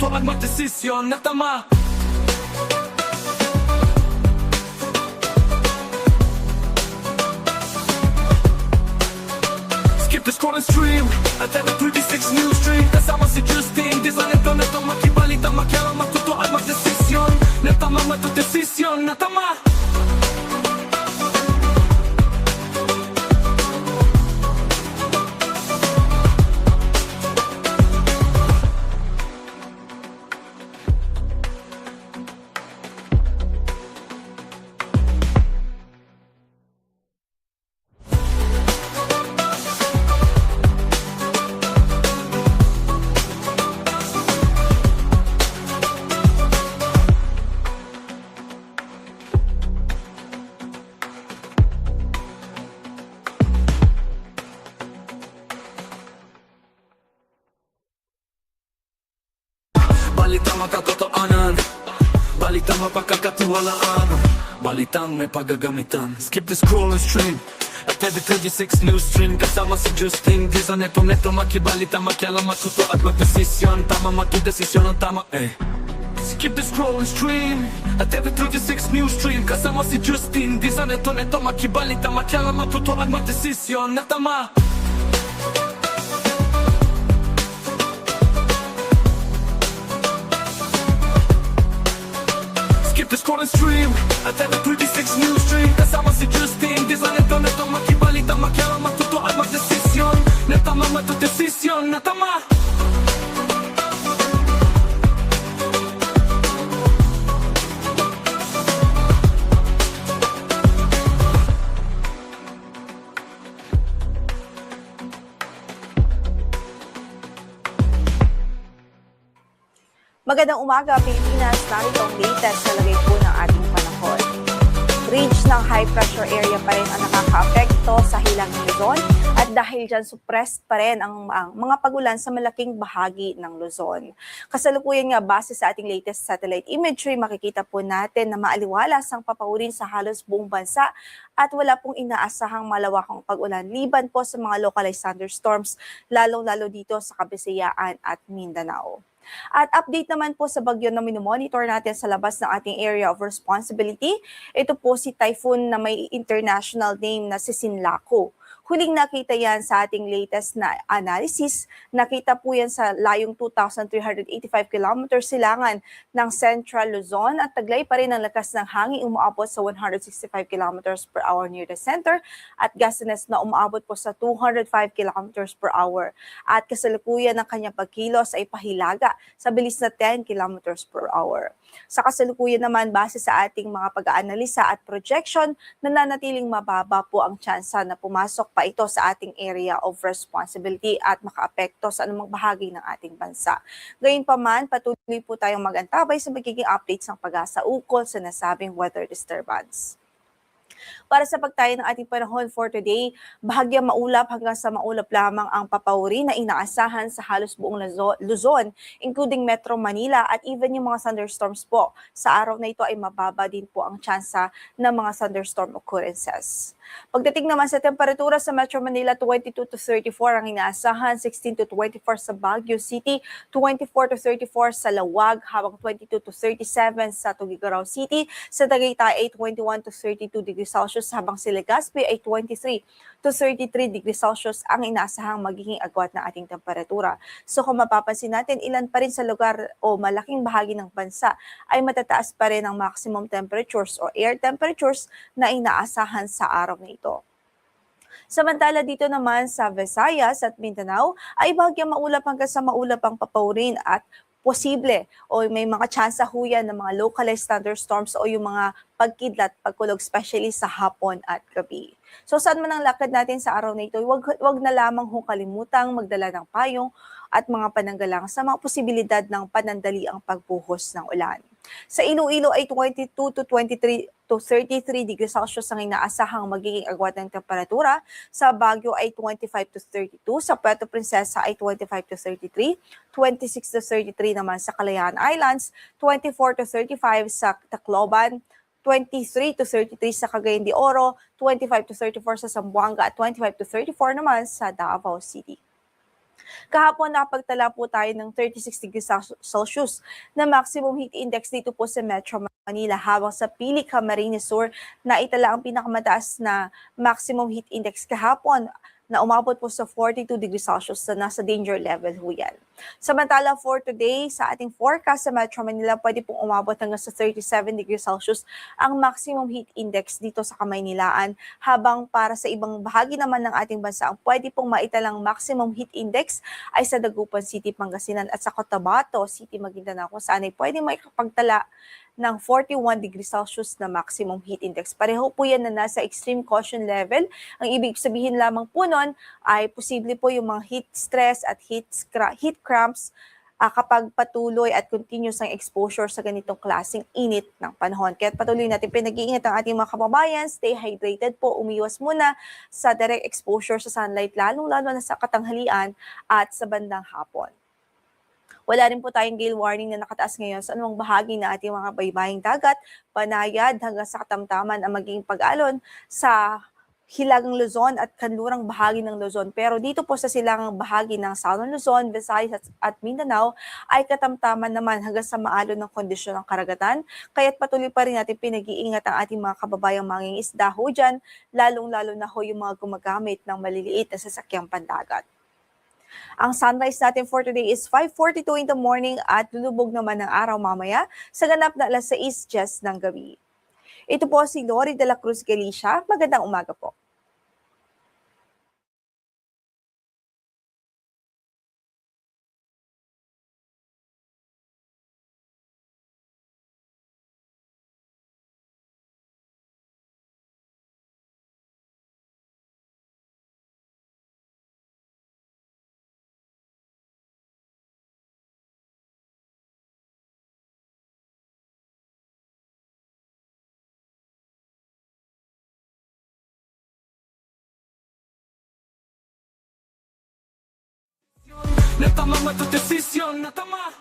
matuto at magdesisyon na tama. Skip the scroll and stream at every 36 news stream. Kasama si Justin, di sa neto na to makibalita, makialam, matuto at magdesisyon na tama, matudesisyon na tama. Balitang makatotoanan, balitang mapagkakatiwalaan, balitang may paggagamitan. Skip the scroll and stream at every 36 news stream. Kasama si Justin, di sa neto makibalita, makialam, matuto at magdesisyon. Tama, magdesisyon ang tama, Skip the scroll and stream at every 36 news stream. Kasama si Justin, di sa neto makibalita, makialam, matuto at magdesisyon na tama. Skip the scroll and stream at every 36 news stream. Kasama si Justin, di sa neto makibalita, makialam, matuto at magdesisyon na tama, matudesisyon na tama. Magandang umaga, Pilipinas. Narito ang latest na lagay po ng ating panahon. Ridge ng high pressure area pa rin ang nakaka-apekto sa Hilagang Luzon at dahil dyan suppressed pa rin ang mga pagulan sa malaking bahagi ng Luzon. Kasalukuyan nga base sa ating latest satellite imagery, makikita po natin na maaliwalas ang papaurin sa halos buong bansa at wala pong inaasahang malawakang pag-ulan liban po sa mga localized thunderstorms, lalong-lalo dito sa Kabisayaan at Mindanao. At update naman po sa bagyo na minomonitor natin sa labas ng ating area of responsibility. Ito po si typhoon na may international name na si Sinlaku. Huling nakita yan sa ating latest na analysis. Nakita po yan sa layong 2,385 kilometers silangan ng Central Luzon at taglay pa rin ang lakas ng hangin umaabot sa 165 kilometers per hour near the center at gustiness na umaabot po sa 205 kilometers per hour. At kasalukuyan ng kanyang pagkilos ay pahilaga sa bilis na 10 kilometers per hour. Sa kasalukuyan naman, base sa ating mga pag-aanalisa at projection, nananatiling mababa po ang tsansa na pumasok pa ito sa ating area of responsibility at makaapekto sa anumang bahagi ng ating bansa. Gayunpaman, patuloy po tayong mag-antabay sa magiging updates ng Pag-asa ukol sa nasabing weather disturbance. Para sa pagtayo ng ating panahon for today, bahagyang maulap hanggang sa maulap lamang ang papawuri na inaasahan sa halos buong Luzon, including Metro Manila at even yung mga thunderstorms po. Sa araw na ito ay mababa din po ang tsansa ng mga thunderstorm occurrences. Pagdating naman sa temperatura sa Metro Manila, 22 to 34 ang inaasahan, 16 to 24 sa Baguio City, 24 to 34 sa Lawag, habang 22 to 37 sa Tuguegarao City, sa Tagaytay ay 21 to 32 degrees Celsius, habang sa Legazpi ay 23 to 33 degrees Celsius ang inaasahang magiging agwat ng ating temperatura. So kung mapapansin natin, ilan pa rin sa lugar o malaking bahagi ng bansa ay matataas pa rin ang maximum temperatures o air temperatures na inaasahan sa araw na ito. Samantala dito naman sa Visayas at Mindanao ay bahagyang maulap hanggang sa maulap ang papaurin at posible o may mga tsansa huyan ng mga localized thunderstorms o yung mga pagkidlat, pagkulog, especially sa hapon at gabi. So saan man ang lakad natin sa araw na ito, wag na lamang kalimutang magdala ng payong at mga pananggalang sa mga posibilidad ng panandali ang pagbuhos ng ulan. Sa Iloilo ay 22 to 23 to 33 degrees Celsius ang inaasahang magiging agwat ng temperatura. Sa Baguio ay 25 to 32, sa Puerto Princesa ay 25 to 33, 26 to 33 naman sa Kalayaan Islands, 24 to 35 sa Tacloban, 23 to 33 sa Cagayan de Oro, 25 to 34 sa Zamboanga at 25 to 34 naman sa Davao City. Kahapon nakapagtala po tayo ng 36 degrees Celsius na maximum heat index dito po sa Metro Manila, habang sa Pili, Camarines Sur naitala ang pinakamataas na maximum heat index kahapon na umabot po sa 42 degrees Celsius na nasa danger level ho yan. Samantala for today, sa ating forecast sa Metro Manila, pwede pong umabot hanggang sa 37 degrees Celsius ang maximum heat index dito sa Kamaynilaan, habang para sa ibang bahagi naman ng ating bansa, ang pwede pong maitalang maximum heat index ay sa Dagupan City, Pangasinan at sa Cotabato City, Maguindanao, kung saan ay pwede maikapagtala ng 41 degrees Celsius na maximum heat index. Pareho po yan na nasa extreme caution level. Ang ibig sabihin lamang po nun ay posible po yung mga heat stress at heat cramps kapag patuloy at continuous ang exposure sa ganitong klaseng init ng panahon. Kaya patuloy natin pinag-iingat ang ating mga kababayan, stay hydrated po, umiwas muna sa direct exposure sa sunlight, lalo-lalo na sa katanghalian at sa bandang hapon. Wala rin po tayong gale warning na nakataas ngayon sa anumang bahagi na ating mga baybaying dagat, Panayad hanggang sa katamtaman ang magiging pag-alon sa Hilagang Luzon at kanlurang bahagi ng Luzon. Pero dito po sa silangang bahagi ng Southern Luzon, Visayas at Mindanao ay katamtaman naman hanggang sa maalon ng kondisyon ng karagatan. Kaya't patuloy pa rin natin pinag-iingat ang ating mga kababayang mangingisda ho dyan, lalong-lalo na ho yung mga gumagamit ng maliliit na sasakyang pandagat. Ang sunrise natin for today is 5:42 in the morning at lulubog naman ng araw mamaya sa ganap na 6:10 ng gabi. Ito po si Lori de la Cruz Galicia. Magandang umaga po. Na tama to desisyon na tama.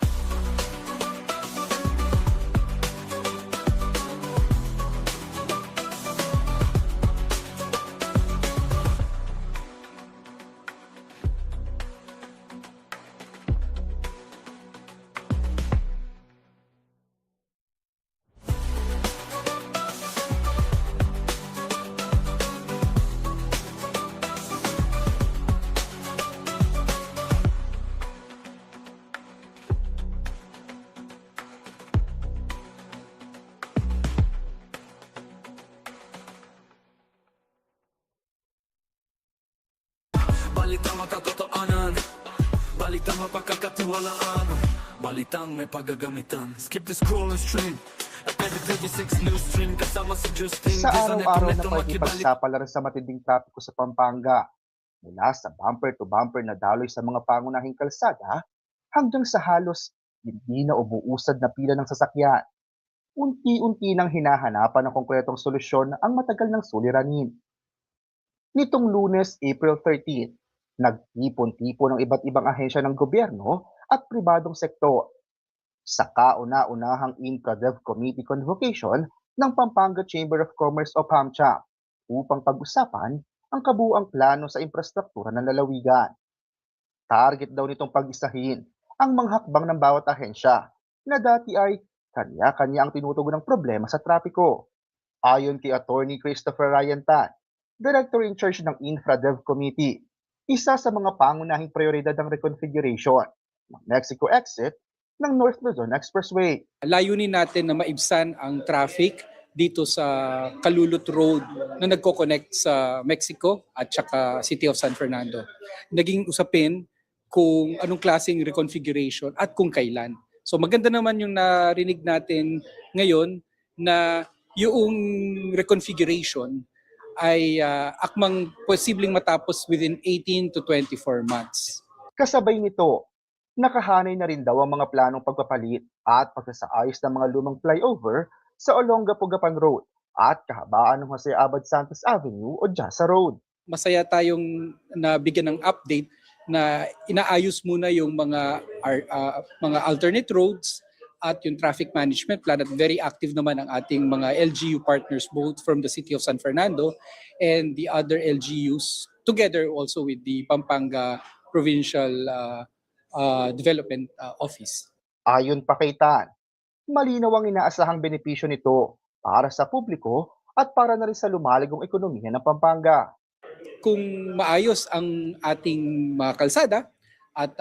Balitang makatotoanan, balitang mapagkakatiwalaan, balitang may paggagamitan. Skip the scroll and stream at 36 news stream kasama si Justin. Sa araw-araw na pakikipagsapalaran sa matinding trapiko sa Pampanga, mula sa bumper-to-bumper na daloy sa mga pangunahing kalsada hanggang sa halos hindi na umuusad na pila ng sasakyan. Unti-unti nang hinahanapan ng konkretong solusyon ang matagal ng suliranin. Nitong Lunes, April 13, nagtipon-tipon ng iba't ibang ahensya ng gobyerno at pribadong sektor sa kauna-unahang Infradev Committee Convocation ng Pampanga Chamber of Commerce o PAMCHA upang pag-usapan ang kabuuang plano sa infrastruktura ng lalawigan. Target daw nitong pag-isahin ang mga hakbang ng bawat ahensya na dati ay kanya-kanya ang tinutugon ng problema sa trapiko. Ayon kay Attorney Christopher Ryan Tan, Director in charge ng Infradev Committee, isa sa mga pangunahing prioridad ng reconfiguration ng Mexico exit ng North Luzon Expressway. Layunin natin na maibsan ang traffic dito sa Kalulut Road na nagko-connect sa Mexico at saka City of San Fernando. Naging usapin kung anong klaseng reconfiguration at kung kailan. So maganda naman yung narinig natin ngayon na yung reconfiguration ay akmang posibleng matapos within 18 to 24 months. Kasabay nito, nakahanay na rin daw ang mga planong pagpapalit at pagsasaayos ng mga lumang flyover sa Olongapo-Gapan Road at kahabaan ng Jose Abad Santos Avenue o Jasa Road. Masaya tayong nabigyan ng update na inaayos muna yung mga alternate roads at yung traffic management plan, at very active naman ang ating mga LGU partners both from the City of San Fernando and the other LGUs together also with the Pampanga provincial development office. Ayon pa kay Tan, malinaw ang inaasahang benepisyo nito para sa publiko at para na rin sa lumaligong ekonomiya ng Pampanga. Kung maayos ang ating mga kalsada at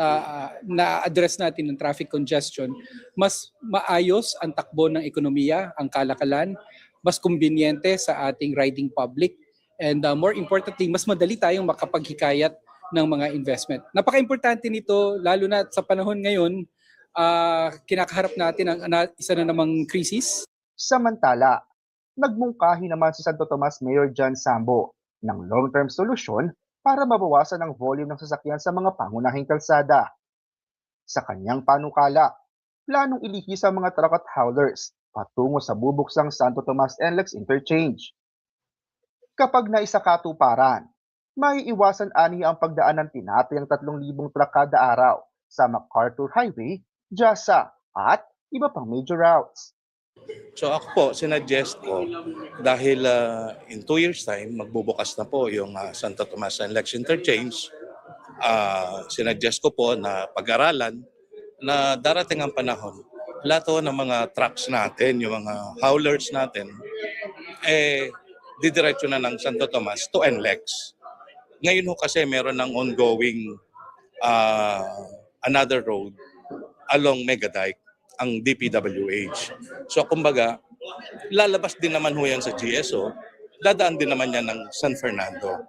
na-address natin ang traffic congestion, mas maayos ang takbo ng ekonomiya, ang kalakalan, mas kumbinyente sa ating riding public, and more importantly, mas madali tayong makapaghikayat ng mga investment. Napaka-importante nito, lalo na sa panahon ngayon, kinakaharap natin ang isa na namang krisis. Samantala, nagmungkahi naman si Santo Tomas Mayor John Sambo ng long-term solusyon para mabawasan ang volume ng sasakyan sa mga pangunahing kalsada. Sa kanyang panukala, planong ilihis ang mga truck at haulers patungo sa bubuksang Santo Tomas NLEX Interchange. Kapag naisakatuparan, may iwasan ani ang pagdaan ng tinatayang 3,000 truck kada araw sa MacArthur Highway, Jasa at iba pang major routes. So ako po, sinuggest ko dahil in 2 years time, magbubukas na po yung Santo Tomas NLEX Interchange. Sinuggest ko po na pag-aralan na darating ang panahon, lahat ng mga trucks natin, yung mga haulers natin, didiretso na ng Santo Tomas to NLEX. Ngayon ho kasi meron ng ongoing another road along Megadike, ang DPWH. So kumbaga, lalabas din naman ho yan sa GSO, dadaan din naman yan ng San Fernando.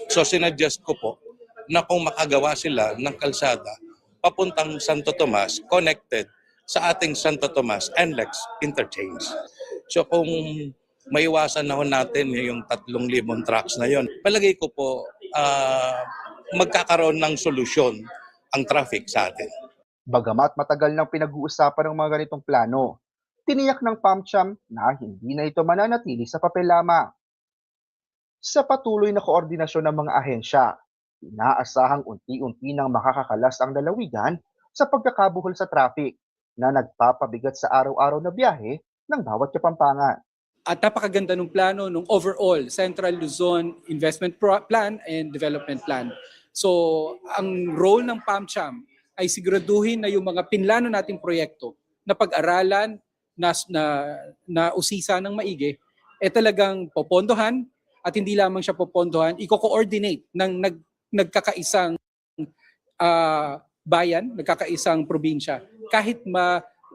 So sinuggest ko po na kung makagawa sila ng kalsada papuntang Santo Tomas, connected sa ating Santo Tomas NLEX Interchange. So kung maiwasan na ho natin yung 3,000 trucks na yon, palagay ko po magkakaroon ng solusyon ang traffic sa atin. Bagamat matagal nang pinag-uusapan ng mga ganitong plano, tiniyak ng PAMCHAM na hindi na ito mananatili sa papel lamang. Sa patuloy na koordinasyon ng mga ahensya, inaasahang unti-unti nang makakakalas ang lalawigan sa pagkakabuhol sa traffic na nagpapabigat sa araw-araw na biyahe ng bawat Kapampangan. At napakaganda ng plano ng overall Central Luzon Investment Plan and Development Plan. So ang role ng PAMCHAM ay siguraduhin na yung mga pinlano nating proyekto na pag-aralan, na usisa ng maigi, talagang popondohan at hindi lamang siya popondohan, i-coordinate ng nagkakaisang bayan, nagkakaisang probinsya, kahit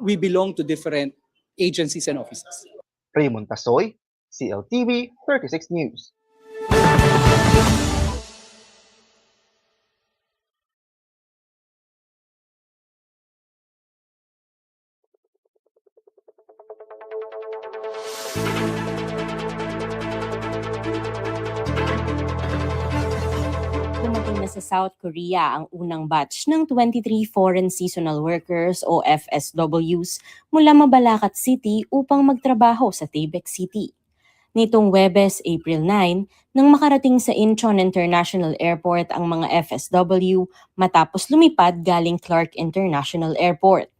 we belong to different agencies and offices. Raymond Tasoy, CLTV 36 News. Dumating na sa South Korea ang unang batch ng 23 Foreign Seasonal Workers o FSWs mula Mabalacat City upang magtrabaho sa Taebaek City. Nitong Huwebes, April 9, nang makarating sa Incheon International Airport ang mga FSW matapos lumipad galing Clark International Airport.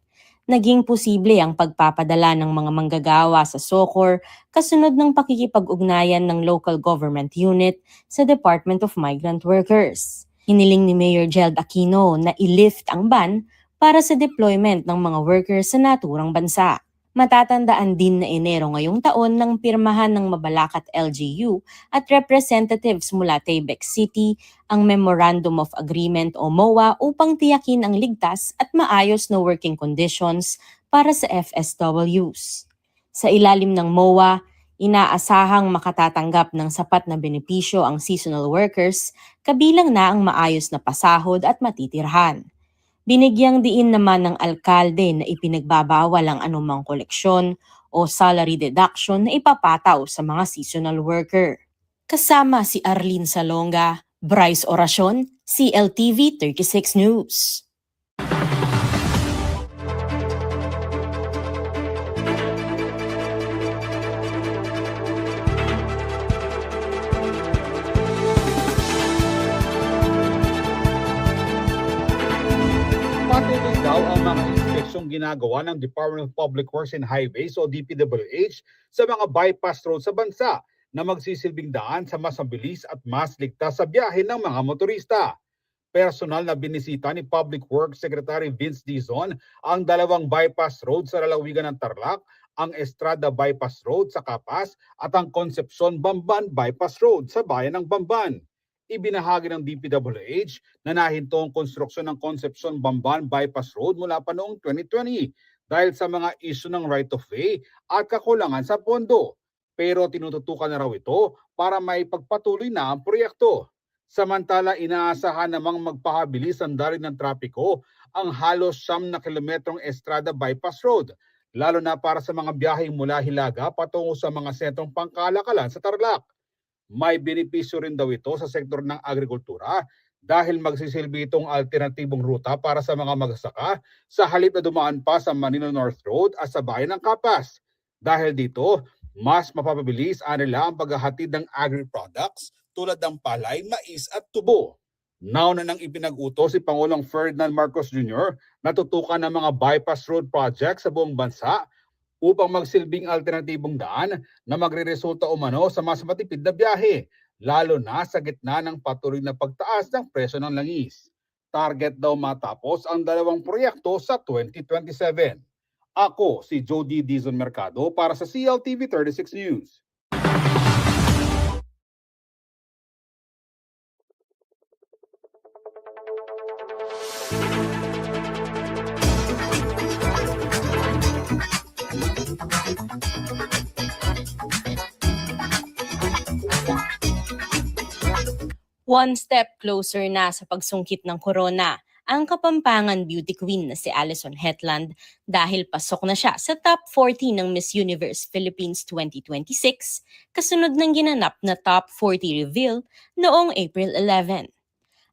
Naging posible ang pagpapadala ng mga manggagawa sa SOCOR kasunod ng pakikipag-ugnayan ng local government unit sa Department of Migrant Workers. Hiniling ni Mayor Jeld Aquino na i-lift ang ban para sa deployment ng mga workers sa naturang bansa. Matatandaan din na Enero ngayong taon nang pirmahan ng Mabalacat LGU at representatives mula Taebaek City ang Memorandum of Agreement o MOA upang tiyakin ang ligtas at maayos na working conditions para sa FSWs. Sa ilalim ng MOA, inaasahang makatatanggap ng sapat na benepisyo ang seasonal workers, kabilang na ang maayos na pasahod at matitirhan. Binigyang diin naman ng alkalde na ipinagbabawal ang anumang koleksyon o salary deduction na ipapataw sa mga seasonal worker. Kasama si Arlene Salonga, Bryce Oracion, CLTV 36 News. Patuloy daw ang mga inspeksyong ginagawa ng Department of Public Works and Highways o DPWH sa mga bypass road sa bansa na magsisilbing daan sa mas mabilis at mas ligtas sa biyahe ng mga motorista. personal na binisita ni Public Works Secretary Vince Dizon ang dalawang bypass road sa lalawigan ng Tarlac, ang Estrada Bypass Road sa Capas at ang Concepcion Bamban Bypass Road sa bayan ng Bamban. Ibinahagi ng DPWH na nahinto ang konstruksyon ng Concepcion Bamban Bypass Road mula pa noong 2020 dahil sa mga issue ng right-of-way at kakulangan sa pondo. Pero tinututukan na raw ito para may pagpatuloy na ang proyekto. Samantala, inaasahan namang magpahabilis ang daloy ng trapiko ang halos 9 na kilometrong Estrada Bypass Road, lalo na para sa mga biyaheng mula Hilaga patungo sa mga sentrong pangkalakalan sa Tarlac. May benepisyo rin daw ito sa sektor ng agrikultura dahil magsisilbi itong alternatibong ruta para sa mga magsasaka sa halip na dumaan pa sa Manila North Road at sa bayan ng Capas. Dahil dito, mas mapapabilis nila ang paghahatid ng agri-products tulad ng palay, mais at tubo. Nauna nang ipinag-utos si Pangulong Ferdinand Marcos Jr. na tutukan ng mga bypass road projects sa buong bansa upang magsilbing alternatibong daan na magreresulta umano sa mas matipid na biyahe, lalo na sa gitna ng patuloy na pagtaas ng presyo ng langis. Target daw matapos ang dalawang proyekto sa 2027. Ako si Jody Dizon Mercado para sa CLTV 36 News. One step closer na sa pagsungkit ng corona ang Kapampangan beauty queen na si Alison Hetland dahil pasok na siya sa top 40 ng Miss Universe Philippines 2026 kasunod ng ginanap na top 40 reveal noong April 11.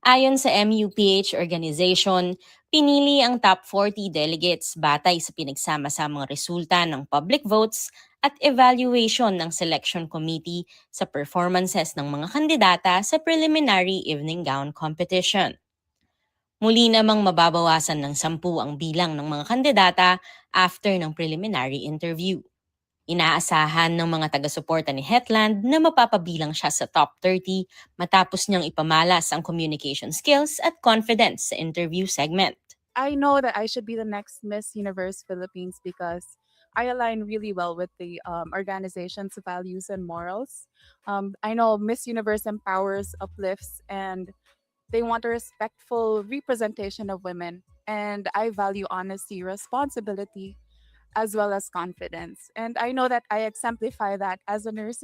Ayon sa MUPH organization, pinili ang top 40 delegates batay sa pinagsama-samang resulta ng public votes at evaluation ng selection committee sa performances ng mga kandidata sa preliminary evening gown competition. Muli namang mababawasan ng 10 ang bilang ng mga kandidata after ng preliminary interview. Inaasahan ng mga taga-suporta ni Hetland na mapapabilang siya sa top 30 matapos niyang ipamalas ang communication skills at confidence sa interview segment. I know that I should be the next Miss Universe Philippines because I align really well with the organization's values and morals. I know Miss Universe empowers, uplifts, and they want a respectful representation of women. And I value honesty, responsibility, as well as confidence. And I know that I exemplify that as a nurse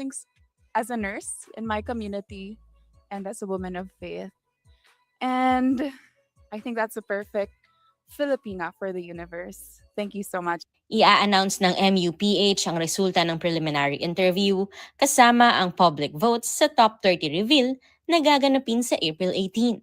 in my community and as a woman of faith. And I think that's a perfect Filipina for the universe. Thank you so much. Ia-announce ng MUPH ang resulta ng preliminary interview kasama ang public votes sa top 30 reveal na gaganapin sa April 18.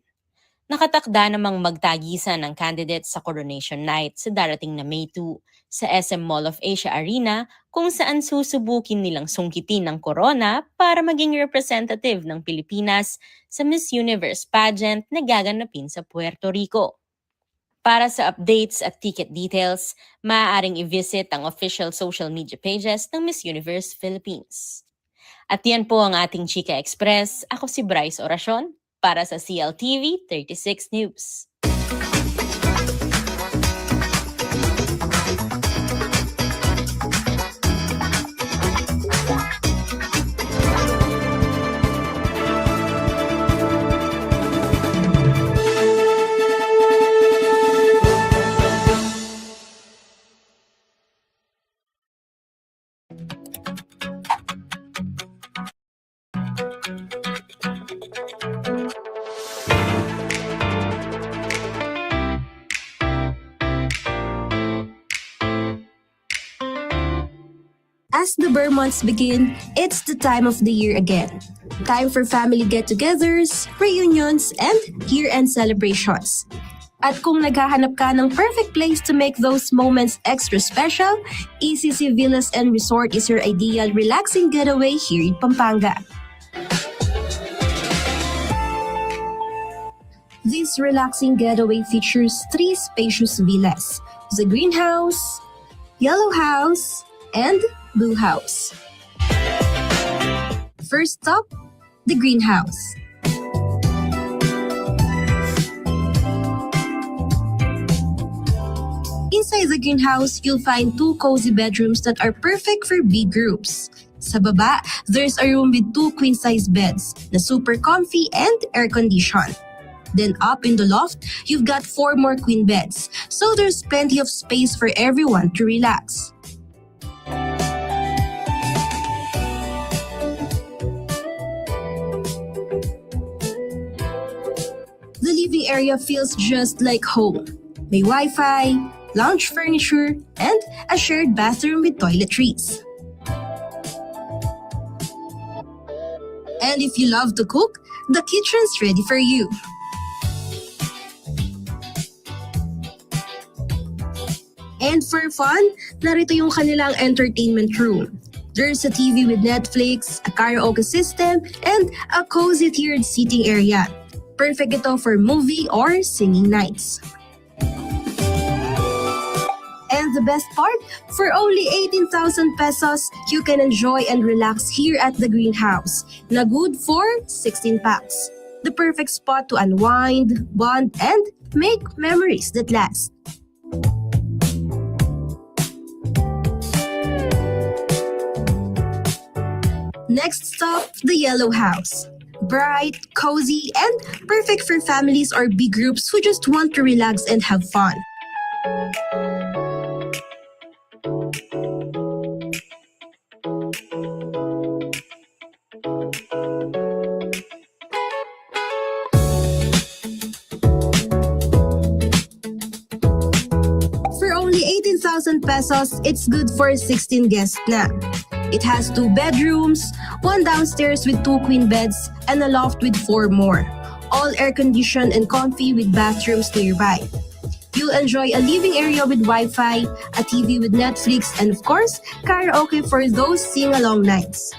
Nakatakda namang magtagisan ng candidates sa Coronation Night sa darating na May 2 sa SM Mall of Asia Arena kung saan susubukin nilang sungkitin ng corona para maging representative ng Pilipinas sa Miss Universe pageant na gaganapin sa Puerto Rico. Para sa updates at ticket details, maaaring i-visit ang official social media pages ng Miss Universe Philippines. At yan po ang ating Chika Express. Ako si Bryce Oracion para sa CLTV 36 News. As the Burr months begin, it's the time of the year again. Time for family get-togethers, reunions, and year-end celebrations. At kung naghahanap ka ng perfect place to make those moments extra special, ECC Villas and Resort is your ideal relaxing getaway here in Pampanga. This relaxing getaway features 3 spacious villas: the Greenhouse, Yellow House, and Blue House. First stop, the Greenhouse. Inside the greenhouse, you'll find 2 cozy bedrooms that are perfect for big groups. Sa baba, there's a room with 2 queen-size beds na super comfy and air-conditioned. Then up in the loft, you've got 4 more queen beds, so there's plenty of space for everyone to relax. The living area feels just like home. May Wi-Fi, lounge furniture, and a shared bathroom with toiletries. And if you love to cook, the kitchen's ready for you. And for fun, narito yung kanilang entertainment room. There's a TV with Netflix, a karaoke system, and a cozy tiered seating area. Perfect ito for movie or singing nights. And the best part, for only 18,000 pesos, you can enjoy and relax here at the greenhouse, na good for 16 packs. The perfect spot to unwind, bond, and make memories that last. Next stop, the Yellow House. Bright, cozy, and perfect for families or big groups who just want to relax and have fun. For only 18,000 pesos, it's good for 16 guests na. It has 2 bedrooms, 1 downstairs with 2 queen beds, and a loft with 4 more. All air-conditioned and comfy with bathrooms nearby. You'll enjoy a living area with Wi-Fi, a TV with Netflix, and of course, karaoke for those sing-along nights.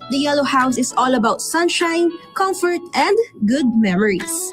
The Yellow House is all about sunshine, comfort, and good memories.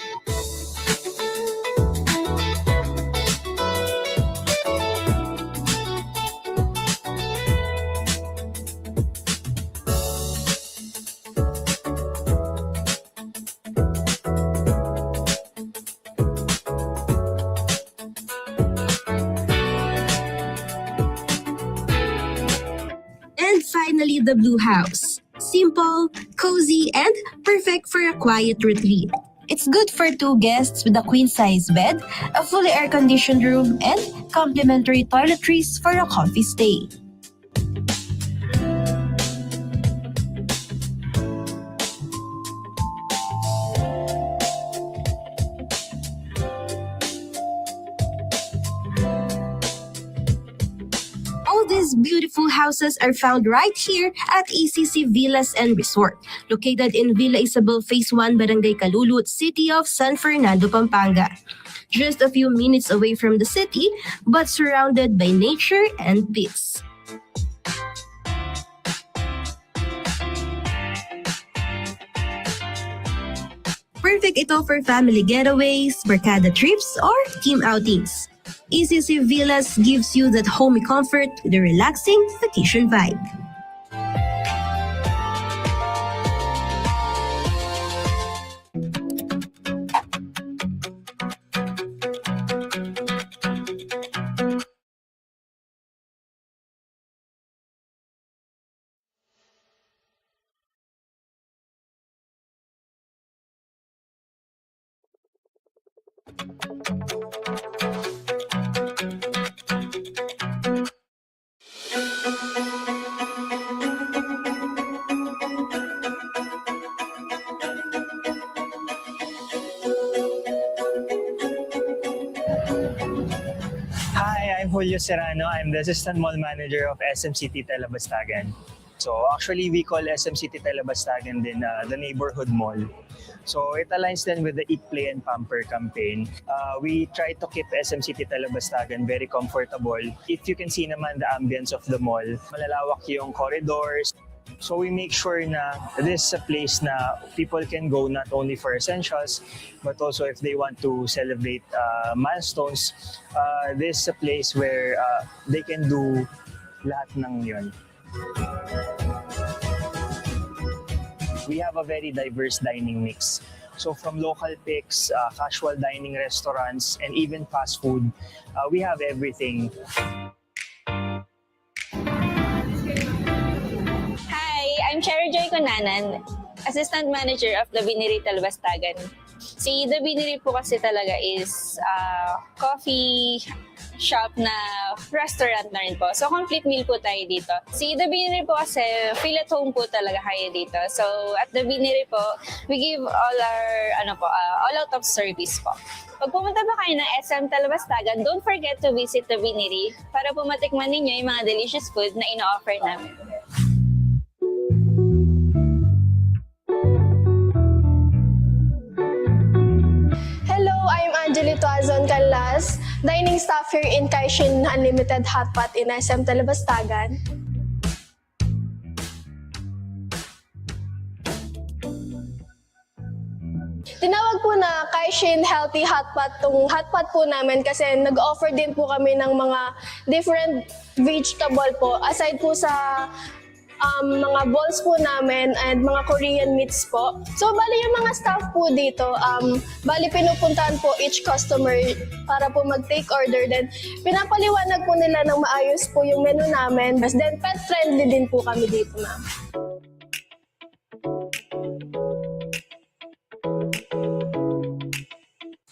And finally, the Blue House. Simple, cozy, and perfect for a quiet retreat. It's good for 2 guests with a queen-size bed, a fully air-conditioned room, and complimentary toiletries for a comfy stay. All these beautiful houses are found right here at ECC Villas and Resort, located in Villa Isabel Phase 1, Barangay Kalulut, City of San Fernando, Pampanga. Just a few minutes away from the city, but surrounded by nature and peace. Perfect ito for family getaways, barkada trips, or team outings. ECC Villas gives you that homey comfort with a relaxing vacation vibe. Hi, I'm Julio Serrano. I'm the Assistant Mall Manager of SM City Telebastagan. So actually, we call SM City Telebastagan din the neighborhood mall. So it aligns then with the Eat, Play, and Pamper campaign. We try to keep SM City Talabastagan very comfortable. If you can see naman the ambience of the mall, malalawak yung corridors. So we make sure na this is a place na people can go not only for essentials, but also if they want to celebrate milestones, this is a place where they can do lahat ng yun. We have a very diverse dining mix. So from local picks, casual dining restaurants, and even fast food, we have everything. Hi, I'm Cherry Joy Conanan, Assistant Manager of the Biniri Talabastagan. Si The Biniri po kasi talaga is coffee shop na restaurant na rin po. So, complete meal po tayo dito. Si The Biniri po kasi feel at home po talaga kayo dito. So, at The Biniri po, we give all out of service po. Pag pumunta ba kayo ng SM Talabastagan, don't forget to visit The Biniri para po matikman ninyo yung mga delicious food na ino-offer namin. Hello, I'm Angeli Tuazon Canlas, dining staff here in Kaishin Unlimited Hotpot in SM Talabastagan. Tinawag po na Kaishin Healthy Hotpot tong hotpot po namin kasi nag-offer din po kami ng mga different vegetable po aside po sa mga balls po namin and mga Korean meats po. So, bali yung mga staff po dito, bali pinupuntahan po each customer para po mag-take order. Then, pinapaliwanag po nila ng maayos po yung menu namin. Then, pet-friendly din po kami dito, ma'am.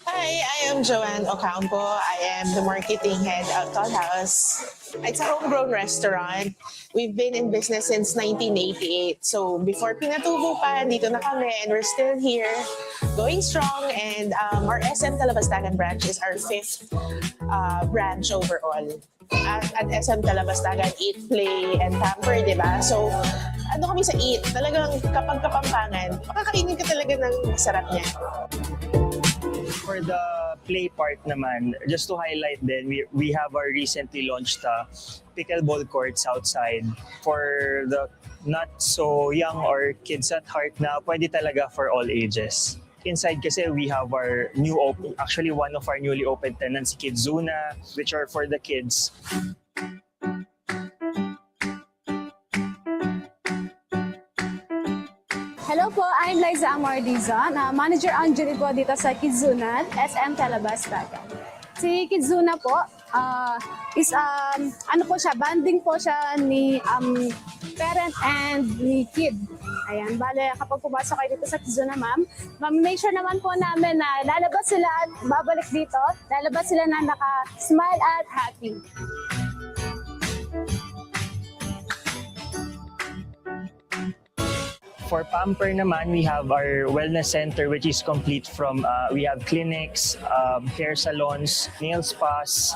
Hi, I am Joanne Ocampo. I am the marketing head at Toll House. It's a homegrown restaurant. We've been in business since 1988. So before Pinatubo pa, dito na kami and we're still here, going strong. And our SM Talabastagan branch is our 5th branch overall. At SM Talabastagan, Eat, Play, and Pamper, di ba? So ano kami sa Eat? Talagang kapag Kapampangan, makakainin ka talaga ng sarap niya. For the play part naman, just to highlight then, we have our recently launched pickleball courts outside for the not so young or kids at heart na pwede talaga for all ages. Inside kasi we have our actually one of our newly opened tenants, Kidzuna, which are for the kids. Hello po, I'm Liza Amardizon, Manager Angeli po dito sa Kidzuna, SM Talabastagan. Si Kidzuna po is banding po siya ni parent and ni kid. Ayan, bale kapag pumasok kayo dito sa Kidzuna, ma'am, make sure naman po namin na lalabas sila at babalik dito, lalabas sila na naka-smile at happy. For Pamper naman, we have our wellness center which is complete from, we have clinics, hair salons, nail spas.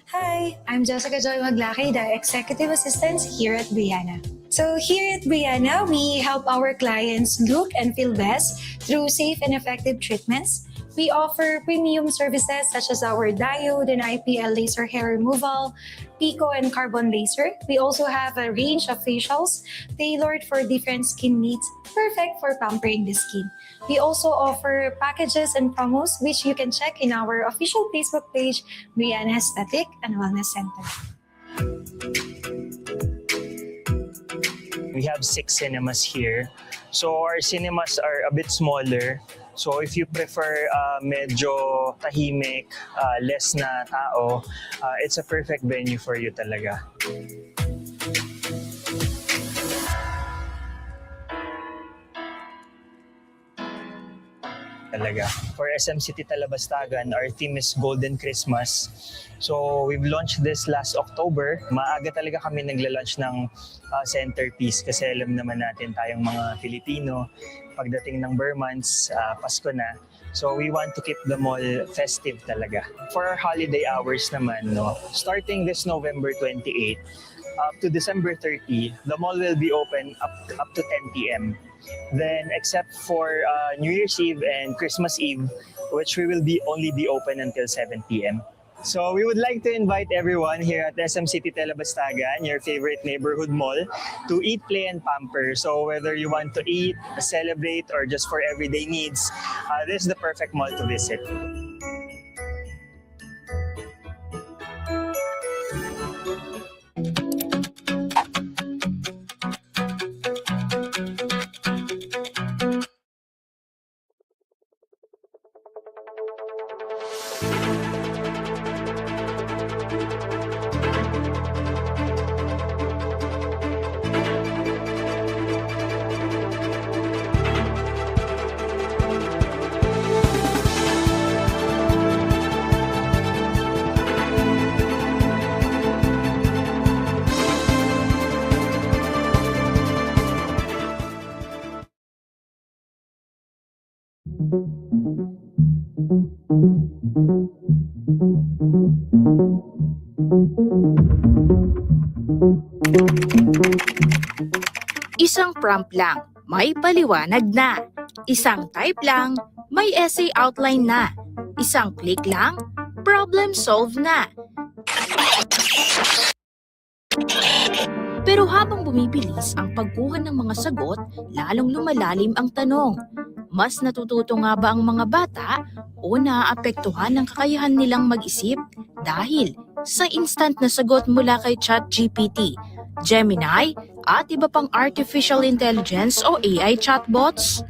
Hi, I'm Jessica Joy Maglaki, the Executive Assistant here at Brianna. So here at Brianna, we help our clients look and feel best through safe and effective treatments. We offer premium services such as our diode and IPL laser hair removal, Pico and carbon laser. We also have a range of facials tailored for different skin needs, perfect for pampering the skin. We also offer packages and promos which you can check in our official Facebook page, Brianna Aesthetic and Wellness Center. We have 6 cinemas here. So our cinemas are a bit smaller. So if you prefer medyo tahimik, less na tao, it's a perfect venue for you talaga. talaga. For SM City Talabastagan, our theme is Golden Christmas. So we've launched this last October. Maaga talaga kami nagla-launch ng centerpiece kasi alam naman natin tayong mga Filipino, pagdating ng Burr months, Pasko na. So we want to keep the mall festive talaga. For our holiday hours naman, starting this November 28 up to December 30, the mall will be open up to 10 p.m. Then except for New Year's Eve and Christmas Eve, which we will only be open until 7 p.m. So we would like to invite everyone here at SM City Talabastagan, your favorite neighborhood mall, to eat, play, and pamper. So whether you want to eat, celebrate, or just for everyday needs, this is the perfect mall to visit. Isang prompt lang, may paliwanag na. Isang type lang, may essay outline na. Isang click lang, problem solved na. Pero habang bumibilis ang pagkuha ng mga sagot, lalong lumalalim ang tanong. Mas natututo nga ba ang mga bata o naaapektuhan ng kakayahan nilang mag-isip dahil sa instant na sagot mula kay ChatGPT, Gemini, at iba pang artificial intelligence o AI chatbots?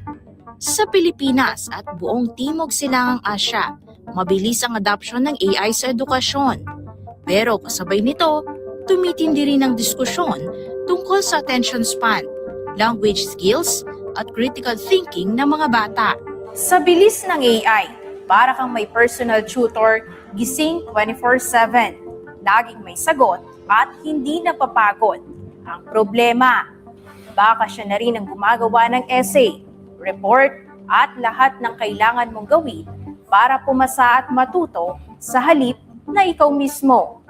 Sa Pilipinas at buong Timog Silangang Asya, mabilis ang adoption ng AI sa edukasyon. Pero kasabay nito, tumitindi rin ang diskusyon tungkol sa attention span, language skills, at critical thinking ng mga bata. Sa bilis ng AI, para kang may personal tutor, gising 24/7, laging may sagot at hindi napapagod. Ang problema, baka siya na rin ang gumagawa ng essay, report, at lahat ng kailangan mong gawin para pumasa at matuto sa halip na ikaw mismo.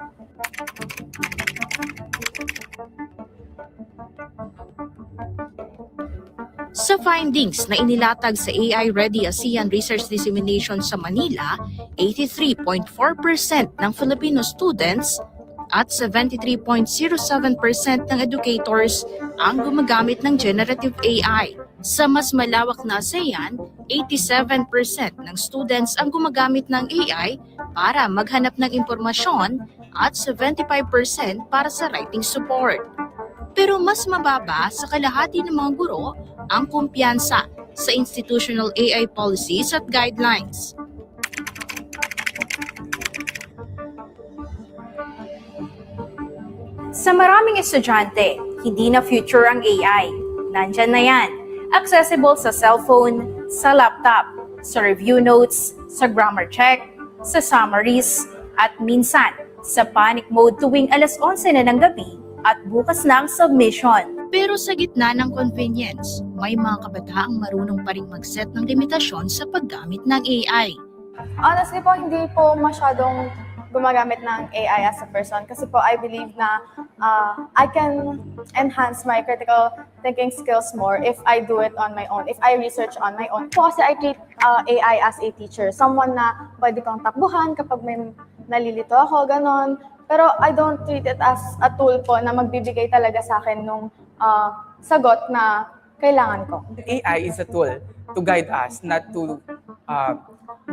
Sa findings na inilatag sa AI Ready ASEAN Research Dissemination sa Manila, 83.4% ng Filipino students at 73.07% ng educators ang gumagamit ng generative AI. Sa mas malawak na ASEAN, 87% ng students ang gumagamit ng AI para maghanap ng impormasyon at 75% para sa writing support. Pero mas mababa sa kalahati ng mga guro ang kumpiyansa sa institutional AI policies at guidelines. Sa maraming estudyante, hindi na future ang AI. Nandyan na yan. Accessible sa cellphone, sa laptop, sa review notes, sa grammar check, sa summaries, at minsan, sa panic mode tuwing 11:00 na ng gabi at bukas na ang submission. Pero sa gitna ng convenience, may mga kabataang marunong pa rin mag-set ng limitasyon sa paggamit ng AI. Honestly po, hindi po masyadong gumagamit ng AI as a person kasi po I believe na I can enhance my critical thinking skills more if I do it on my own, if I research on my own. Po kasi I treat AI as a teacher, someone na pwede kong takbuhan kapag may nalilito ako, ganon. Pero I don't treat it as a tool po na magbibigay talaga sa akin nung sagot na kailangan ko. AI is a tool to guide us, not to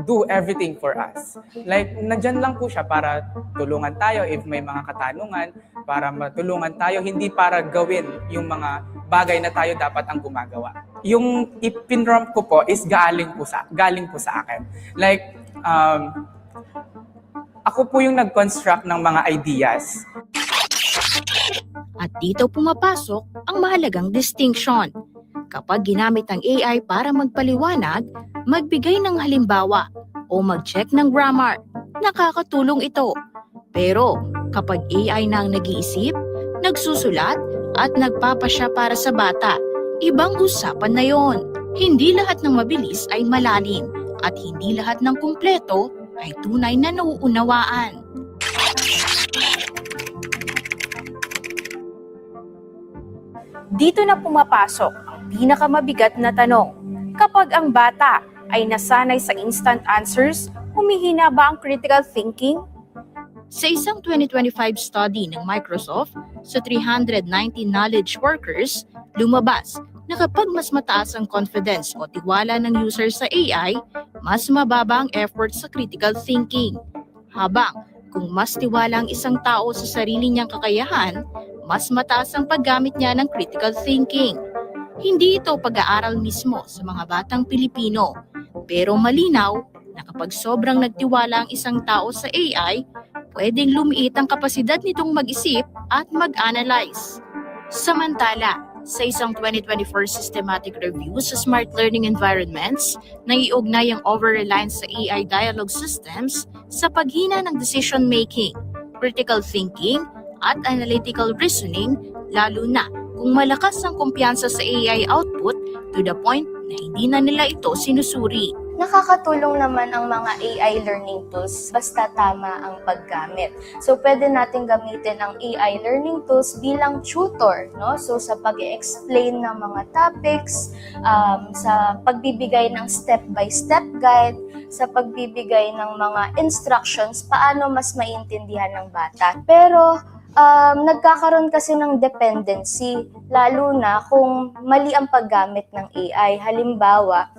do everything for us. Like, nandyan lang po siya para tulungan tayo if may mga katanungan, para matulungan tayo, hindi para gawin yung mga bagay na tayo dapat ang gumagawa. Yung ipinrompt ko po is galing po sa akin. Like, ako po yung nag-construct ng mga ideas. At dito pumapasok ang mahalagang distinction. Kapag ginamit ang AI para magpaliwanag, Magbigay ng halimbawa o mag-check ng grammar. Nakakatulong ito. Pero kapag AI na ang nag-iisip, nagsusulat at nagpapasya para sa bata, ibang usapan na yon. Hindi lahat ng mabilis ay malalim at hindi lahat ng kumpleto ay tunay na nauunawaan. Dito na pumapasok ang pinakamabigat na tanong. Kapag ang bata ay nasanay sa instant answers, humihina ba ang critical thinking? Sa isang 2025 study ng Microsoft sa 390 knowledge workers, lumabas na kapag mas mataas ang confidence o tiwala ng user sa AI, mas mababa ang effort sa critical thinking. Habang kung mas tiwala ang isang tao sa sarili niyang kakayahan, mas mataas ang paggamit niya ng critical thinking. Hindi ito pag-aaral mismo sa mga batang Pilipino, pero malinaw na kapag sobrang nagtiwala ang isang tao sa AI, pwedeng lumiit ang kapasidad nitong mag-isip at mag-analyze. Samantala, sa isang 2024 systematic review sa smart learning environments, naiugnay ang over-reliance sa AI dialogue systems sa paghina ng decision-making, critical thinking, at analytical reasoning, lalo na kung malakas ang kumpiyansa sa AI output to the point na hindi na nila ito sinusuri. Nakakatulong naman ang mga AI learning tools basta tama ang paggamit. So, pwede natin gamitin ang AI learning tools bilang tutor, no? So, sa pag-explain ng mga topics, sa pagbibigay ng step-by-step guide, sa pagbibigay ng mga instructions, paano mas maintindihan ng bata. Pero, nagkakaroon kasi ng dependency, lalo na kung mali ang paggamit ng AI. Halimbawa,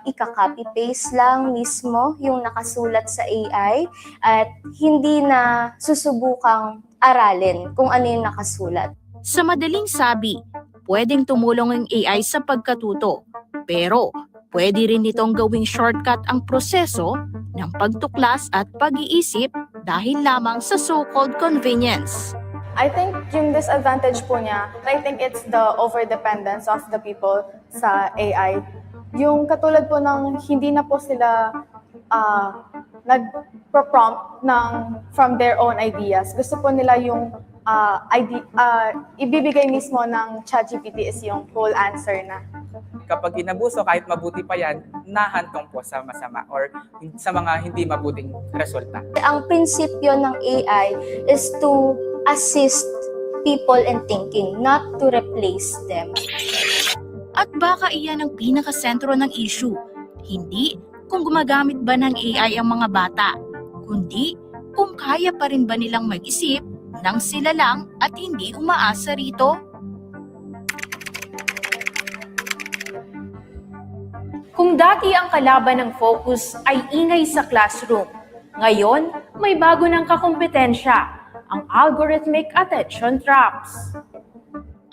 ika-copy-paste lang mismo yung nakasulat sa AI at hindi na susubukang aralin kung ano yung nakasulat. Sa madaling sabi, pwedeng tumulong ang AI sa pagkatuto, pero pwede rin itong gawing shortcut ang proseso ng pagtuklas at pag-iisip dahil lamang sa so-called convenience. I think yung disadvantage po niya, I think it's the overdependence of the people sa AI. Yung katulad po ng hindi na po sila nag-prompt from their own ideas. Gusto po nila yung ibibigay mismo ng ChatGPT is yung whole answer na. Kapag inabuso, kahit mabuti pa yan, nahantong po sa masama or sa mga hindi mabuting resulta. Ang prinsipyo ng AI is to assist people in thinking, not to replace them. At baka iyan ang pinakasentro ng issue. Hindi kung gumagamit ba ng AI ang mga bata, kundi kung kaya pa rin ba nilang mag-isip nang sila lang at hindi umaasa rito. Kung dati ang kalaban ng focus ay ingay sa classroom, ngayon may bago ng kakumpetensya, ang algorithmic attention traps.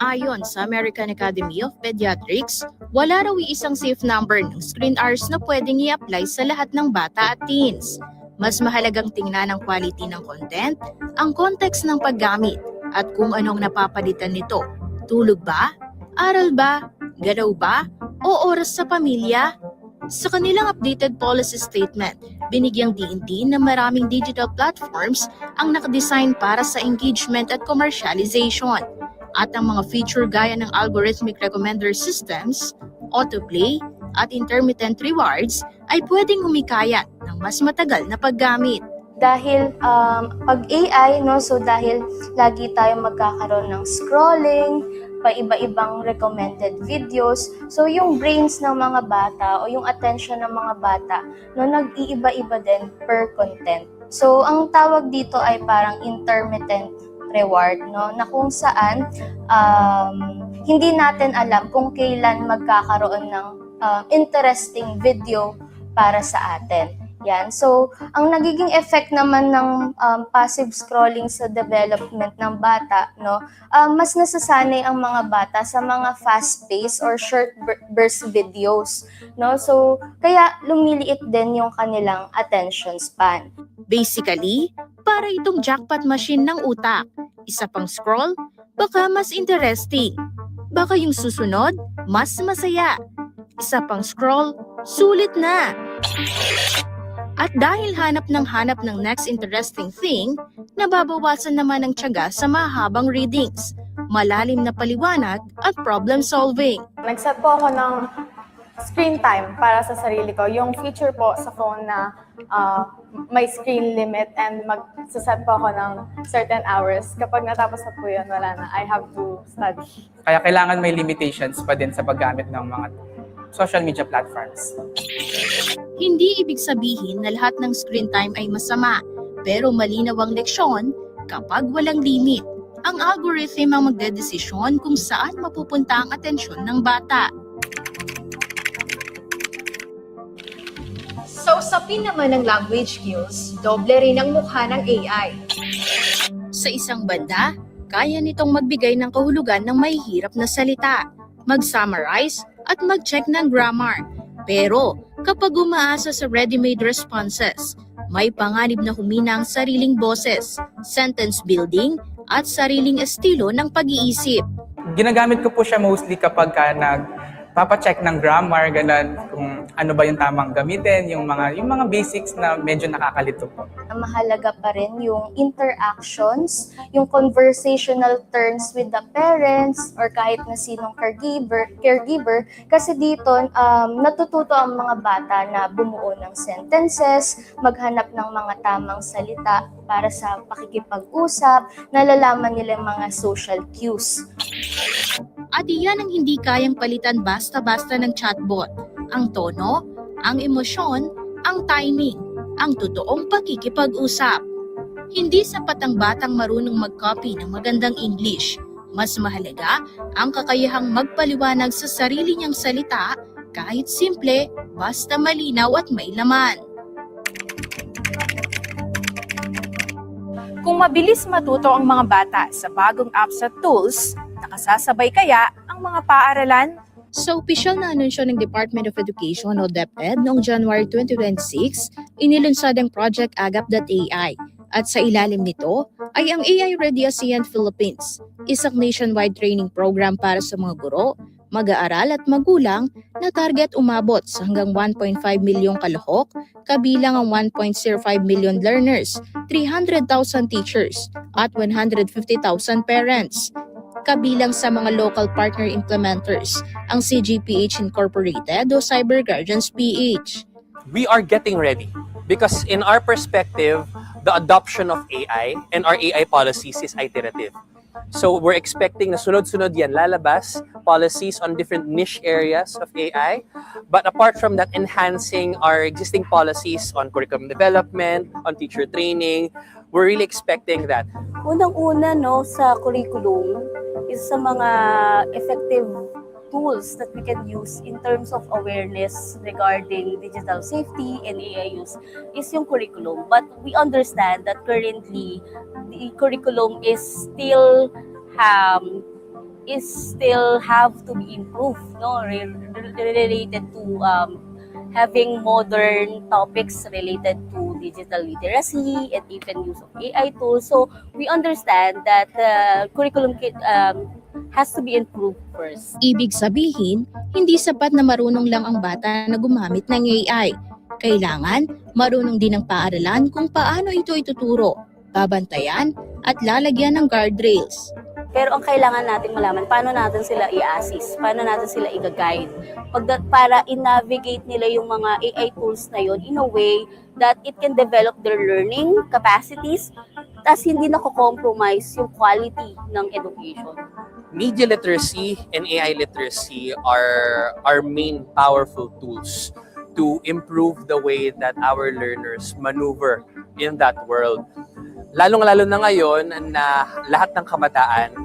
Ayon sa American Academy of Pediatrics, wala raw isang safe number ng screen hours na pwedeng i-apply sa lahat ng bata at teens. Mas mahalagang tingnan ang quality ng content, ang context ng paggamit, at kung anong napapalitan nito. Tulog ba? Aral ba? Galaw ba? O oras sa pamilya? Sa kanilang updated policy statement, binigyang diin na maraming digital platforms ang nakadesign para sa engagement at commercialization. At ang mga feature gaya ng algorithmic recommender systems, autoplay, at intermittent rewards ay pwedeng humikayat ng mas matagal na paggamit. Dahil pag AI, no, so dahil lagi tayo magkakaroon ng scrolling, pa-iba-ibang recommended videos, so yung brains ng mga bata o yung attention ng mga bata, no, nag-iiba-iba din per content. So ang tawag dito ay parang intermittent reward, no, na kung saan hindi natin alam kung kailan magkakaroon ng interesting video para sa atin. Yan. So, ang nagiging effect naman ng passive scrolling sa development ng bata, no, mas nasasanay ang mga bata sa mga fast-paced or short burst videos, no. So, kaya lumiliit din yung kanilang attention span. Basically, para itong jackpot machine ng utak. Isa pang scroll, baka mas interesting. Baka yung susunod, mas masaya. Isa pang scroll, Sulit na! At dahil hanap ng next interesting thing, nababawasan naman ang tiyaga sa mahabang readings, malalim na paliwanag at problem solving. Nag-set po ako ng screen time para sa sarili ko. Yung feature po sa phone na may screen limit and mag-set po ako ng certain hours. Kapag natapos na po yun, wala na. I have to study. Kaya kailangan may limitations pa din sa paggamit ng mga social media platforms. Hindi ibig sabihin na lahat ng screen time ay masama, pero malinaw ang leksyon kapag walang limit. Ang algorithm ang magdedesisyon kung saan mapupunta ang atensyon ng bata. Sa usapin naman ng language skills, doble rin ang mukha ng AI. Sa isang banda, kaya nitong magbigay ng kahulugan ng mahihirap na salita, mag-summarize at mag-check ng grammar. Pero kapag umaasa sa ready-made responses, may panganib na humina ang sariling boses, sentence building at sariling estilo ng pag-iisip. Ginagamit ko po siya mostly kapag nagpapacheck ng grammar, ganun, kung ano ba yung tamang gamitin, yung mga basics na medyo nakakalito po. Mahalaga pa rin yung interactions, yung conversational turns with the parents or kahit na sinong caregiver kasi dito natututo ang mga bata na bumuo ng sentences, maghanap ng mga tamang salita para sa pakikipag-usap, nalalaman nila yung mga social cues. At iyan ang hindi kayang palitan basta-basta ng chatbot. Ang tono, ang emosyon, ang timing, ang totoong pakikipag-usap. Hindi sapat ang batang marunong mag-copy ng magandang English. Mas mahalaga ang kakayahang magpaliwanag sa sarili niyang salita kahit simple, basta malinaw at may laman. Kung mabilis matuto ang mga bata sa bagong apps at tools, nakasasabay kaya ang mga paaralan? Sa opisyal na anunsyo ng Department of Education o DepEd noong January 2026, inilunsad ang Project Agap.ai at sa ilalim nito ay ang AI Ready ASEAN Philippines, isang nationwide training program para sa mga guro, mag-aaral at magulang na target umabot sa hanggang 1.5 milyong kalahok, kabilang ang 1.05 million learners, 300,000 teachers at 150,000 parents. Kabilang sa mga local partner implementers, ang CGPH Incorporated o Cyber Guardians PH. We are getting ready because in our perspective, the adoption of AI and our AI policies is iterative. So we're expecting na sunod-sunod yan lalabas, policies on different niche areas of AI. But apart from that, enhancing our existing policies on curriculum development, on teacher training, we're really expecting that. Unang-una sa curriculum is sa mga effective tools that we can use in terms of awareness regarding digital safety and AI use is yung curriculum. But we understand that currently the curriculum is still have to be improved, related to having modern topics related to digital literacy and even use of AI tools. So we understand that the curriculum has to be improved first. Ibig sabihin, hindi sapat na marunong lang ang bata na gumamit ng AI. Kailangan marunong din ang paaralan kung paano ito ituturo, babantayan at lalagyan ng guardrails. Pero ang kailangan natin malaman, paano natin sila i-assist, paano natin sila i-guide, para i-navigate nila yung mga AI tools na yun in a way that it can develop their learning capacities, tas hindi nako-compromise yung quality ng education. Media literacy and AI literacy are our main powerful tools to improve the way that our learners maneuver in that world. Lalong-lalo na ngayon na lahat ng kabataan,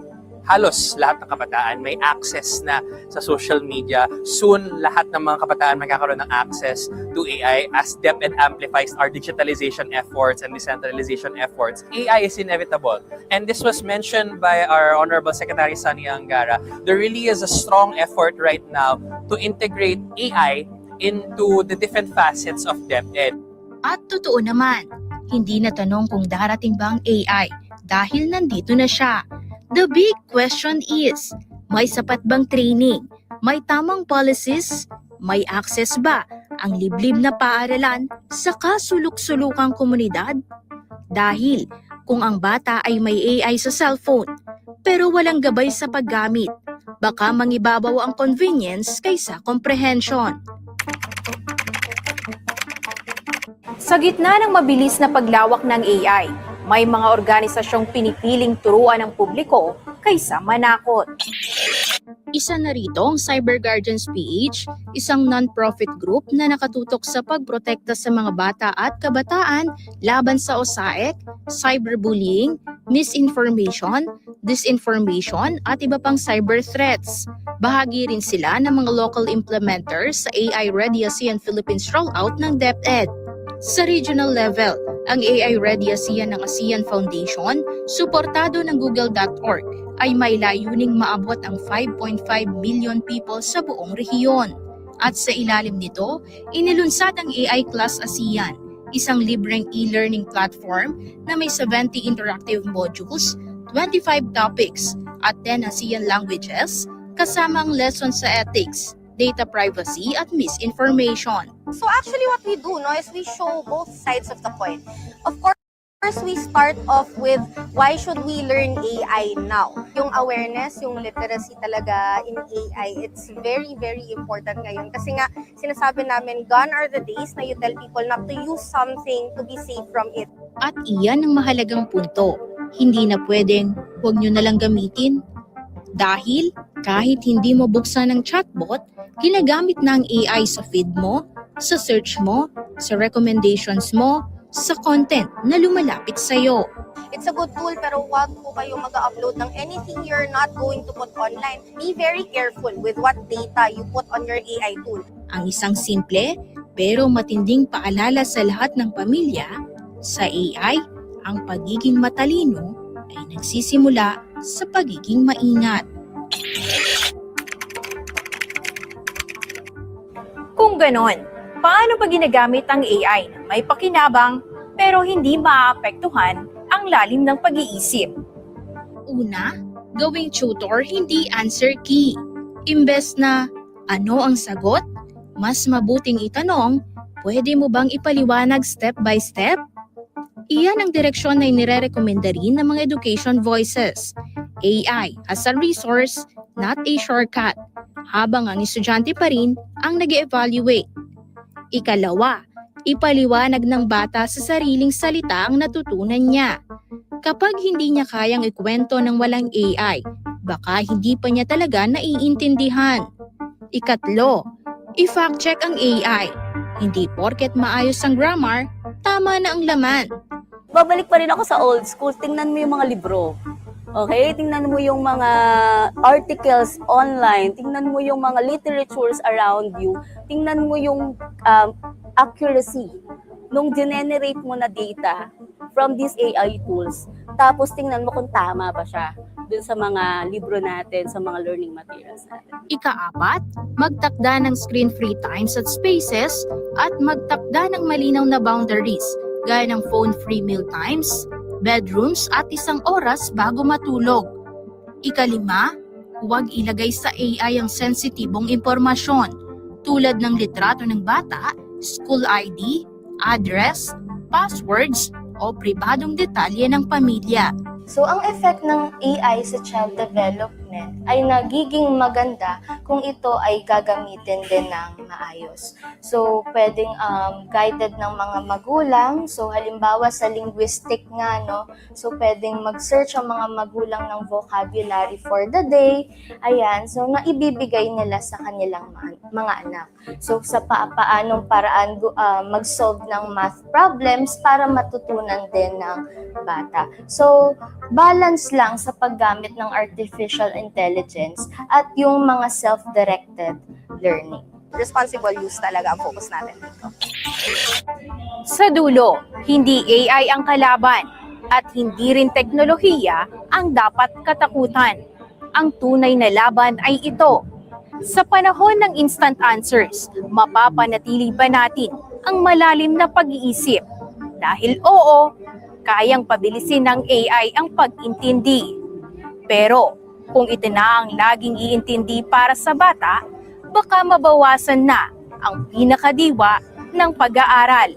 halos lahat ng kabataan may access na sa social media. Soon, lahat ng mga kabataan magkakaroon ng access to AI as DepEd amplifies our digitalization efforts and decentralization efforts. AI is inevitable. And this was mentioned by our Honorable Secretary Sani Angara. There really is a strong effort right now to integrate AI into the different facets of DepEd. At totoo naman, hindi na tanong kung darating ba ang AI dahil nandito na siya. The big question is, may sapat bang training? May tamang policies? May access ba? ang liblib na paaralan sa kasulok-sulukang komunidad? Dahil kung ang bata ay may AI sa cellphone pero walang gabay sa paggamit, baka mangibabaw ang convenience kaysa comprehension. Sa gitna ng mabilis na paglawak ng AI, may mga organisasyong pinipiling turuan ng publiko kaysa manakot. Isa na rito ang Cyber Guardians PH, isang non-profit group na nakatutok sa pagprotekta sa mga bata at kabataan laban sa OSAEC, cyberbullying, misinformation, disinformation at iba pang cyber threats. Bahagi rin sila ng mga local implementers sa AI Ready ASEAN Philippines rollout ng DepEd. Sa regional level, ang AI Ready ASEAN ng ASEAN Foundation, suportado ng Google.org, ay may layuning maabot ang 5.5 million people sa buong rehiyon. At sa ilalim nito, inilunsad ang AI Class ASEAN, isang libreng e-learning platform na may 70 interactive modules, 25 topics, at 10 ASEAN languages, kasama ang lessons sa ethics, data privacy at misinformation. So actually what we do is we show both sides of the coin. Of course, we start off with why should we learn AI now? Yung awareness, yung literacy talaga in AI, it's very, very important ngayon. Kasi nga, sinasabi namin, gone are the days na you tell people not to use something to be safe from it. At iyan ang mahalagang punto. Hindi na pwedeng, huwag nyo nalang gamitin. Dahil kahit hindi mo buksan ang chatbot, ginagamit na ang AI sa feed mo, sa search mo, sa recommendations mo, sa content na lumalapit sa'yo. It's a good tool pero wag po kayo mag-upload ng anything you're not going to put online. Be very careful with what data you put on your AI tool. Ang isang simple pero matinding paalala sa lahat ng pamilya, sa AI, ang pagiging matalino ay nagsisimula sa pagiging maingat. Kung ganon, paano pa ginagamit ang AI na may pakinabang pero hindi maapektuhan ang lalim ng pag-iisip? Una, gawing tutor hindi answer key. Imbes na ano ang sagot, mas mabuting itanong, pwede mo bang ipaliwanag step by step? Iyan ang direksyon na inirekomenda rin ng mga education voices. AI as a resource, not a shortcut, habang ang estudyante pa rin ang nag-evaluate. Ikalawa, ipaliwanag ng bata sa sariling salita ang natutunan niya. Kapag hindi niya kayang ikwento ng walang AI, baka hindi pa niya talaga naiintindihan. Ikatlo, i-fact check ang AI. Hindi porket maayos ang grammar, tama na ang laman. Babalik pa rin ako sa old school. Tingnan mo yung mga libro. Okay? Tingnan mo yung mga articles online. Tingnan mo yung mga literatures around you. Tingnan mo yung accuracy nung generate mo na data from these AI tools. Tapos tingnan mo kung tama ba siya dun sa mga libro natin, sa mga learning materials natin. Ika-apat, magtakda ng screen-free times at spaces at magtakda ng malinaw na boundaries gaya ng phone-free meal times, bedrooms at 1 oras bago matulog. Ikalima, huwag ilagay sa AI ang sensitibong impormasyon tulad ng litrato ng bata, school ID, address, passwords o pribadong detalye ng pamilya. So, ang effect ng AI sa child development ay nagiging maganda kung ito ay gagamitin din ng maayos. So, pwedeng guided ng mga magulang. So, halimbawa sa linguistic nga, no? So, pwedeng mag-search ang mga magulang ng vocabulary for the day. Ayan. So, naibibigay nila sa kanilang mga anak. So, sa paanong paraan mag-solve ng math problems para matutunan din ng bata. So, balance lang sa paggamit ng artificial intelligence at yung mga self-directed learning. Responsible use talaga ang focus natin dito. Sa dulo, hindi AI ang kalaban at hindi rin teknolohiya ang dapat katakutan. Ang tunay na laban ay ito. Sa panahon ng instant answers, mapapanatili ba natin ang malalim na pag-iisip? Dahil oo, kayang pabilisin ng AI ang pag-intindi. Pero kung ito na ang laging iintindi para sa bata, baka mabawasan na ang pinakadiwa ng pag-aaral.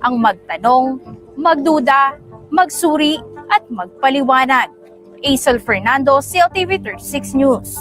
Ang magtanong, magduda, magsuri at magpaliwanag. Aisel Fernando, CLTV 36 News.